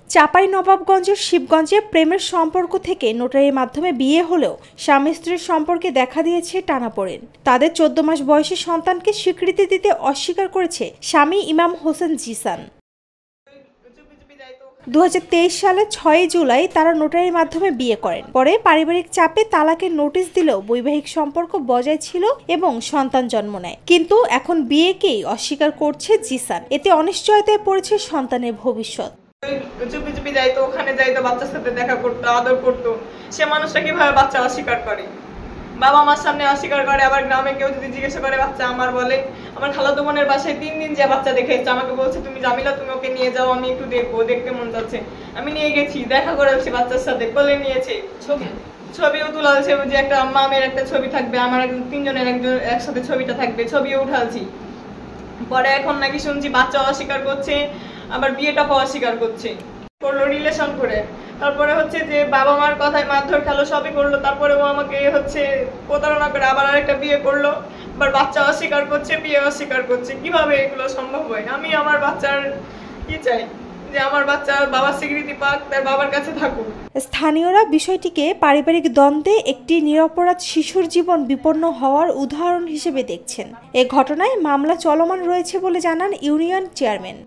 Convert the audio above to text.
চাঁপাইনবাবগঞ্জের শিবগঞ্জে প্রেমের সম্পর্ক থেকে নোটারির মাধ্যমে বিয়ে হলেও স্বামী স্ত্রীর সম্পর্কে দেখা দিয়েছে টানাপোড়েন। তাদের 14 মাস বয়সী সন্তানকে স্বীকৃতি দিতে অস্বীকার করেছে স্বামী ইমাম হোসেন জিসান। 2023 সালের 6 জুলাই তারা নোটারির মাধ্যমে বিয়ে করেন। পরে পারিবারিক চাপে তালাকের নোটিশ দিলেও বৈবাহিক সম্পর্ক বজায় ছিল এবং সন্তান জন্ম নেয়। কিন্তু এখন বিয়েকেই অস্বীকার করছে জিসান। এতে অনিশ্চয়তায় পড়েছে সন্তানের ভবিষ্যৎ। চুপি চুপি যাইতো, ওখানে যাইতো, বাচ্চার সাথে দেখা করতো, আদর করতো। সে মানুষটা কিভাবে বাচ্চা অস্বীকার করে? বাবা মার সামনে অস্বীকার করে, আবার গ্রামে কেউ যদি জিজ্ঞাসা করে বাচ্চা আমার, বলে আমার খালাতো বোনের বাসায় 3 দিন যে বাচ্চা দেখে এসেছে, আমাকে বলছে তুমি জামিলা তুমি ওকে নিয়ে যাও, আমি একটু দেখবো, দেখতে মন যাচ্ছে। আমি নিয়ে গেছি, দেখা করে আসছি, বাচ্চার সাথে কোলে নিয়েছে, ছবিও তুলালছে, যে একটা মামের একটা ছবি থাকবে, আমার 3 জনের একসাথে ছবিটা থাকবে, ছবিও উঠালছি। পরে এখন নাকি শুনছি বাচ্চা অস্বীকার করছে, আবার বিয়েটাকে অস্বীকার করছে, করলো রিলেশন করে। তারপরে হচ্ছে যে বাবা মার কথায় মারধর খেলো, সবই করলো। তারপরে ও আমাকে হচ্ছে প্রতারণা করে আবার আরেকটা বিয়ে করলো, আবার বাচ্চা অস্বীকার করছে, বিয়ে অস্বীকার করছে। কিভাবে এগুলো সম্ভব হয়? আমি আমার বাচ্চার কি চাই, যে আমার বাচ্চা বাবার স্বীকৃতি পাক, তার বাবার কাছে থাকুক। স্থানীয়রা বিষয়টিকে পারিবারিক দ্বন্দ্বে একটি নিরপরাধ শিশুর জীবন বিপন্ন হওয়ার উদাহরণ হিসেবে দেখছেন। এ ঘটনায় মামলা চলমান রয়েছে বলে জানান ইউনিয়ন চেয়ারম্যান।